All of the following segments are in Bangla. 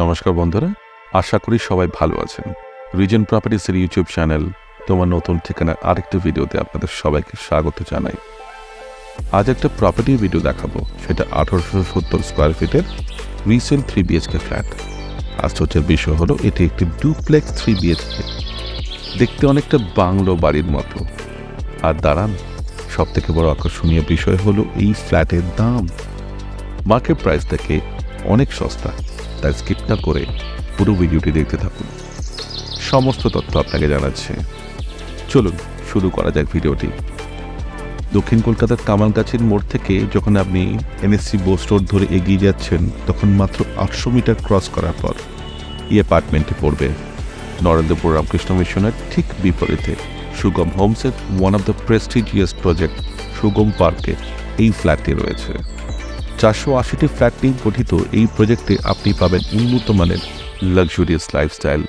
নমস্কার বন্ধুরা, আশা করি সবাই ভালো আছেন। রিজন প্রপার্টিসের ইউটিউব চ্যানেল তোমার নতুন ঠিকানার আরেকটি ভিডিওতে আপনাদের সবাইকে স্বাগত জানাই। আজ একটা প্রপার্টি ভিডিও দেখাবো, সেটা 1870 স্কোয়ার ফিটের রিসেল 3 BHK ফ্ল্যাট। আশ্চর্যের বিষয় হলো এটি একটি ডুপ্লেক্স 3 BHK, দেখতে অনেকটা বাংলো বাড়ির মতো। আর দাঁড়ান, সব থেকে বড় আকর্ষণীয় বিষয় হলো এই ফ্ল্যাটের দাম মার্কেট প্রাইস থেকে অনেক সস্তা। তাই স্কিপ না করে পুরো ভিডিওটি দেখতে থাকুন, সমস্ত তথ্য আপনাকে জানাচ্ছে। চলুন শুরু করা যাক ভিডিওটি। দক্ষিণ কলকাতার কামালগাছির মোড় থেকে যখন আপনি NSC বোস রোড ধরে এগিয়ে যাচ্ছেন, তখন মাত্র 800 মিটার ক্রস করার পর এই অ্যাপার্টমেন্টটি পড়বে নরেন্দ্রপুর রামকৃষ্ণ মিশনের ঠিক বিপরীতে সুগম হোমসের one of the prestigious project Sugam পার্কে এই ফ্ল্যাটটি রয়েছে। 480টি ফ্ল্যাট নিয়ে গঠিত এই প্রজেক্টে আপনি পাবেন উন্নত মানের লাক্সুরিয়াস লাইফস্টাইল,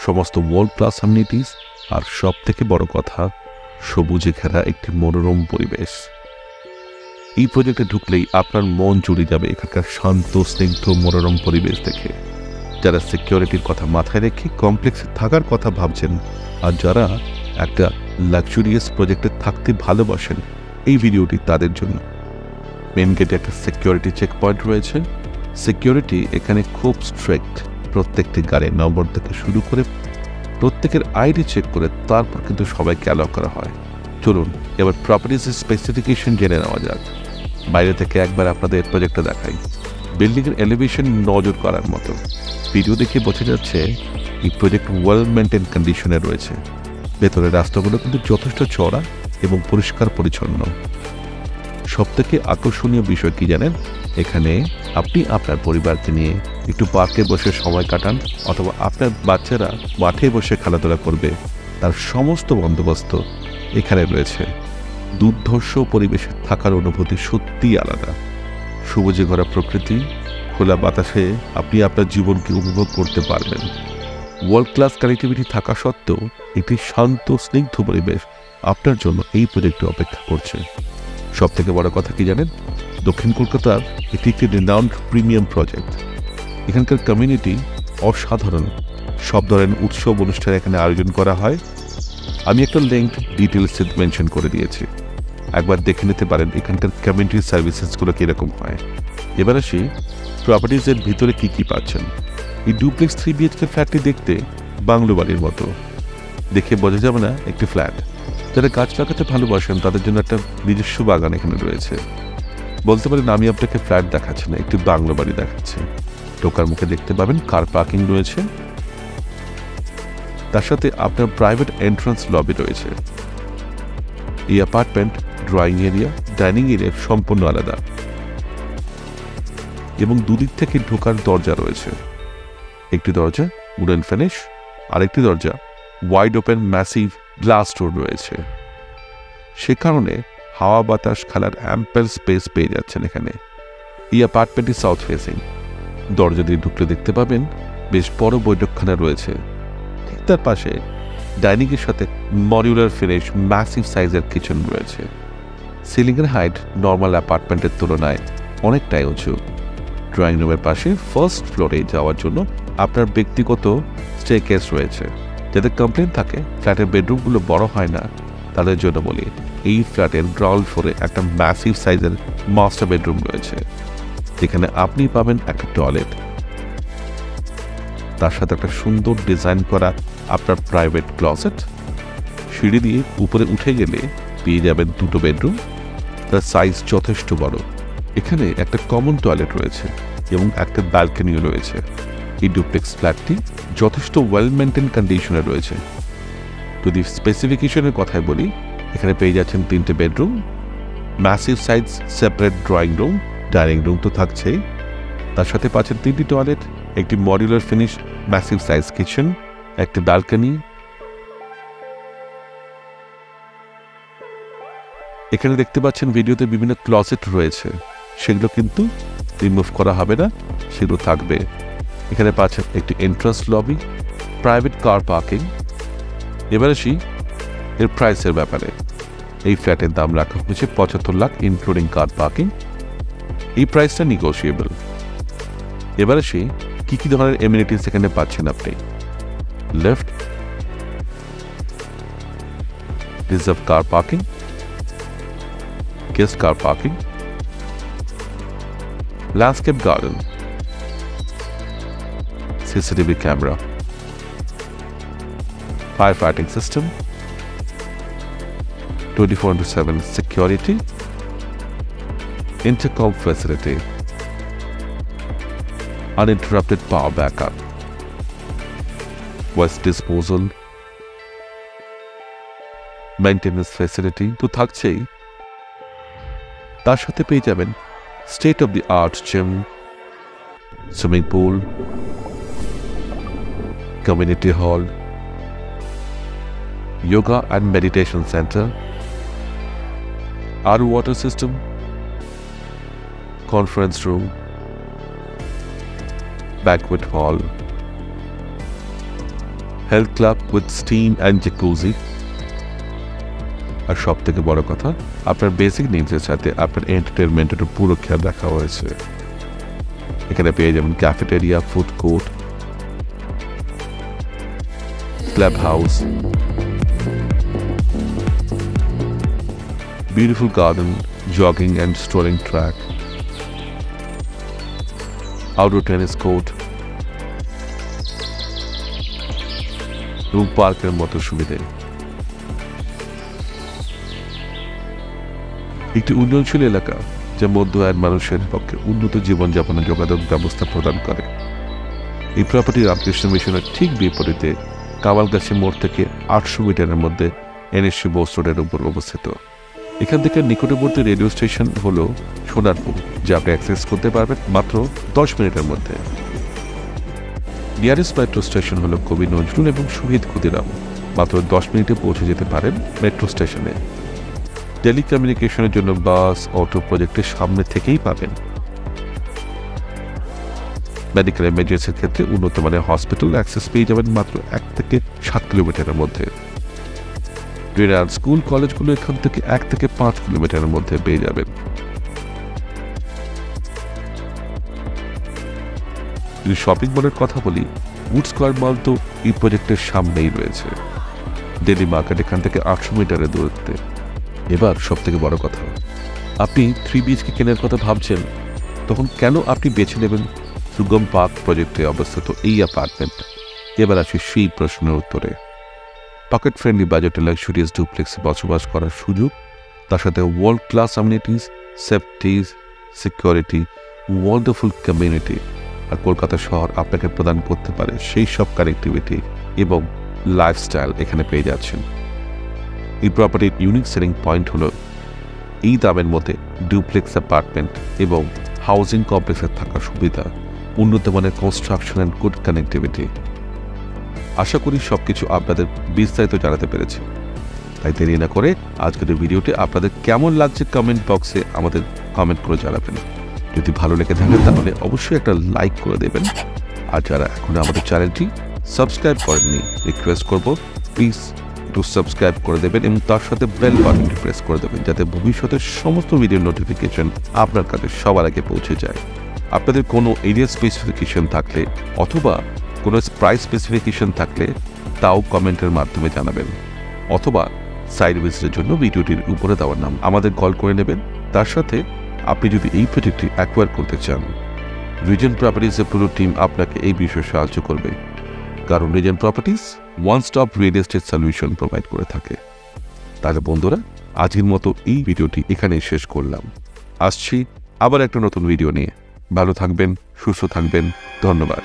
সমস্ত ওয়ার্ল্ড ক্লাস অ্যামিনিটিস, আর সব থেকে বড় কথা সবুজে ঘেরা একটি মনোরম পরিবেশ। এই প্রজেক্টে ঢুকলেই আপনার মন জুড়ে যাবে এখানকার শান্ত স্নিগ্ধ মনোরম পরিবেশ দেখে। যারা সিকিউরিটির কথা মাথায় রেখে কমপ্লেক্সে থাকার কথা ভাবছেন, আর যারা একটা লাক্সুরিয়াস প্রজেক্টে থাকতে ভালোবাসেন, এই ভিডিওটি তাদের জন্য। মেন গেটে একটা সিকিউরিটি চেক পয়েন্ট রয়েছে। সিকিউরিটি এখানে খুব স্ট্রিক্ট, প্রত্যেকটি গাড়ির নম্বর থেকে শুরু করে প্রত্যেকের আইডি চেক করে তারপর কিন্তু সবাইকে অ্যালাউ করা হয়। চলুন এবার প্রপার্টিজের স্পেসিফিকেশন জেনে নেওয়া যাক। বাইরে থেকে একবার আপনাদের প্রজেক্টটা দেখাই। বিল্ডিংয়ের এলিভেশন নজর করার মতো। ভিডিও দেখে বোঝা যাচ্ছে এই প্রজেক্ট ওয়েল মেনটেন কন্ডিশনে রয়েছে। ভেতরের রাস্তাগুলো কিন্তু যথেষ্ট চওড়া এবং পরিষ্কার পরিচ্ছন্ন। সবথেকে আকর্ষণীয় বিষয় কি জানেন, এখানে আপনি আপনার পরিবারকে নিয়ে একটু পার্কে বসে সময় কাটান, অথবা আপনার বাচ্চারা মাঠে বসে খেলাধুলা করবে, তার সমস্ত বন্দোবস্ত এখানে রয়েছে। দুর্ধর্ষ পরিবেশে থাকার অনুভূতি সত্যিই আলাদা। সবুজে ভরা প্রকৃতি, খোলা বাতাসে আপনি আপনার জীবনকে উপভোগ করতে পারবেন। ওয়ার্ল্ড ক্লাস কানেক্টিভিটি থাকা সত্ত্বেও একটি শান্ত স্নিগ্ধ পরিবেশ আপনার জন্য এই প্রজেক্টে অপেক্ষা করছে। সব থেকে বড় কথা কি জানেন, দক্ষিণ কলকাতার এটি একটি রিনাউন্ড প্রিমিয়াম প্রজেক্ট। এখানকার কমিউনিটি অসাধারণ। সব ধরনের উৎসব অনুষ্ঠান এখানে আয়োজন করা হয়। আমি একটা লিঙ্ক ডিটেলসে মেনশন করে দিয়েছি, একবার দেখে নিতে পারেন এখানকার কমিউনিটি সার্ভিসেসগুলো কীরকম হয়। এবার আসি প্রপার্টিজের ভিতরে কি কি পাচ্ছেন। এই ডুপ্লেক্স 3 BHK ফ্ল্যাটটি দেখতে বাংলো বাড়ির মতো, দেখে বোঝা যাবে না একটি ফ্ল্যাট। যারা গাছ লাগাতে ভালোবাসেন তাদের জন্য একটা নিজস্ব বাগান এখানে রয়েছে। বলতে পারেন আমি আপনাকে ফ্ল্যাট দেখাচ্ছি না, একটি বাংলো বাড়ি দেখাচ্ছি। ঢোকার মুখে দেখতে পাবেন কার পার্কিং রয়েছে, তার সাথে আপনার প্রাইভেট এন্ট্রান্স লবি রয়েছে। এই apartment drawing area, dining area সম্পূর্ণ আলাদা, এবং দুদিক থেকে ঢোকার দরজা রয়েছে। একটি দরজা উডেন ফিনিশ, আরেকটি দরজা wide open massive glass door রয়েছে। সে কারণে হাওয়া বাতাস খেলার অ্যাম্পেল স্পেস পেয়ে যাচ্ছেন এখানে। এই অ্যাপার্টমেন্টটি সাউথ ফেসিং। দরজা দিয়ে ঢুকলে দেখতে পাবেন বেশ বড় বৈঠকখানা রয়েছে। ঠিক তার পাশে ডাইনিংয়ের সাথে মডিউলার ফিনিশ ম্যাসিভ সাইজের কিচেন রয়েছে। সিলিংয়ের হাইট নর্মাল অ্যাপার্টমেন্টের তুলনায় অনেকটাই উঁচু। ড্রয়িং রুমের পাশে ফার্স্ট ফ্লোরে যাওয়ার জন্য আপনার ব্যক্তিগত স্টেয়ারকেস রয়েছে। যাদের কমপ্লেন থাকে ফ্ল্যাটের বেডরুমগুলো বড় হয় না, তাদের জন্য বলি এই ফ্ল্যাটের গ্রাউন্ড ফ্লোরে একটা ম্যাসিভ সাইজের মাস্টার বেডরুম রয়েছে, যেখানে আপনি পাবেন একটা টয়লেট, তার সাথে একটা সুন্দর ডিজাইন করা আপনার প্রাইভেট ক্লসেট। সিঁড়ি দিয়ে উপরে উঠে গেলে পেয়ে যাবেন দুটো বেডরুম, তার সাইজ যথেষ্ট বড়। এখানে একটা কমন টয়লেট রয়েছে এবং একটা ব্যালকনিও রয়েছে। এই ডুপ্লেক্স ফ্ল্যাটটি যথেষ্ট ওয়েল মেনটেন কন্ডিশনে রয়েছে। যদি স্পেসিফিকেশনের কথায় বলি, এখানে পেয়ে যাচ্ছেন 3টে bedroom, massive size separate drawing room, dining room তো থাকছেই, তার সাথে পাচ্ছেন 3টি টয়লেট, একটি modular finish massive size kitchen, একটি ব্যালকনি। এখানে দেখতে পাচ্ছেন ভিডিওতে বিভিন্ন ক্লসেট রয়েছে, সেগুলো কিন্তু রিমুভ করা হবে না, সেগুলো থাকবে। এখানে পাচ্ছেন একটি entrance lobby, private car parking. এবার আসি এর প্রাইসের ব্যাপারে। এই ফ্ল্যাটের দাম রাখা হয়েছে 75 লাখ ইনক্লুডিং কার পার্কিং। এই প্রাইসটা নেগোশিয়েবল। এবার আসি কি ধরনের এমিনিটিস এখানে পাচ্ছেন আপনি? Lift, reserve car parking, guest car parking, landscape garden, CCTV camera, fire fighting system, 24/7 security, intercom facility, uninterrupted power backup, waste disposal, maintenance facility তো থাকছেই। তার সাথে পেয়ে যাবেন state of the art gym, swimming pool, community hall, yoga and meditation center, our water system, conference room, banquet hall, health club with steam and jacuzzi, আর সব থেকে বড় কথা আপনার বেসিক নিডসের সাথে আপনার এন্টারটেনমেন্টের পুরো খেয়াল রাখা হয়েছে। এখানে পেয়ে যাবেন cafeteria, food court, club house, beautiful garden, jogging and strolling track, outdoor tennis court, এবং পার্কের মতো সুবিধে। একটি উন্নয়নশীল এলাকা যা মধ্য আয়ের মানুষের পক্ষে উন্নত জীবনযাপনের যোগাযোগ ব্যবস্থা প্রদান করে। এই প্রপার্টি রামকৃষ্ণ মিশনের ঠিক বিপরীতে কামালগাছি মোড় থেকে 800 মিটারের মধ্যে এনএসসি বোস রোডের উপর অবস্থিত। এখান থেকে নিকটবর্তী রেডিও স্টেশন হলো সোনারপুর, যা আপনি অ্যাক্সেস করতে পারবেন মাত্র 10 মিনিটের মধ্যে। নিয়ারেস্ট মেট্রো স্টেশন হলো কবি নজরুল এবং শহীদ ক্ষুদিরাম, মাত্র 10 মিনিটে পৌঁছে যেতে পারেন মেট্রো স্টেশনে। টেলিকমিউনিকেশনের জন্য বাস, অটো প্রজেক্টের সামনে থেকেই পাবেন। মেডিকেল এমার্জেন্সির ক্ষেত্রে উন্নত মানের হসপিটাল অ্যাক্সেস পেয়ে যাবেন মাত্র 1 থেকে 7 কিলোমিটারের মধ্যে। ট্রেনার স্কুল কলেজগুলো এখান থেকে 1 থেকে 5 কিলোমিটারের মধ্যে পেয়ে যাবেন। যদি শপিং মলের কথা বলি, উড স্কয়ার মল তো এই প্রজেক্টের সামনেই রয়েছে। ডেলি মার্কেট এখান থেকে 800 মিটারের দূরত্বে। এবার সব থেকে বড় কথা, আপনি 3 BHK কেনার কথা ভাবছেন, তখন কেন আপনি বেছে নেবেন সুগম পার্ক প্রজেক্টে অবস্থিত এই অ্যাপার্টমেন্ট? এবার আসি সেই প্রশ্নের উত্তরে। পকেট ফ্রেন্ডলি বাজেটে লাক্সুরিয়াস ডুপ্লেক্সে বসবাস করার সুযোগ, তার সাথে world class amenities, safeties, security, wonderful community, আর কলকাতা শহর আপনাকে প্রদান করতে পারে সেই সব কানেক্টিভিটি এবং লাইফস্টাইল এখানে পেয়ে যাচ্ছেন। এই প্রপার্টির ইউনিক সেলিং পয়েন্ট হলো এই দামের মধ্যে ডুপ্লেক্স অ্যাপার্টমেন্ট এবং হাউজিং কমপ্লেক্সের থাকার সুবিধা, উন্নত মানের কনস্ট্রাকশন অ্যান্ড গুড কানেক্টিভিটি। আশা করি সবকিছু আপনাদের বিস্তারিত জানাতে পেরেছি। তাই দেরি না করে আজকের ভিডিওটি আপনাদের কেমন লাগছে কমেন্ট বক্সে আমাদের কমেন্ট করে জানাবেন। যদি ভালো লেগে থাকে তাহলে অবশ্যই একটা লাইক করে দেবেন। আর যারা এখন আমাদের চ্যানেলটি সাবস্ক্রাইব করেননি, রিকোয়েস্ট করব প্লিজ একটু সাবস্ক্রাইব করে দেবেন এবং তার সাথে বেল বাটনটি প্রেস করে দেবেন, যাতে ভবিষ্যতের সমস্ত ভিডিওর নোটিফিকেশন আপনার কাছে সবার আগে পৌঁছে যায়। আপনাদের কোনো এরিয়া স্পেসিফিকেশন থাকলে অথবা কোনো প্রাইস স্পেসিফিকেশন থাকলে তাও কমেন্টের মাধ্যমে জানাবেন, অথবা সাইড ভিজিটের জন্য ভিডিওটির উপরে দেওয়ার নাম আমাদের কল করে নেবেন। তার সাথে আপনি যদি এই প্রজেক্টটি অ্যাকোয়ার করতে চান, রিজেন্ট প্রপার্টিজের পুরো টিম আপনাকে এই বিষয়ে সাহায্য করবে, কারণ Regent properties one stop real estate solution provide করে থাকে। তাহলে বন্ধুরা, আজকের মতো এই ভিডিওটি এখানেই শেষ করলাম। আসছি আবার একটা নতুন ভিডিও নিয়ে। ভালো থাকবেন, সুস্থ থাকবেন। ধন্যবাদ।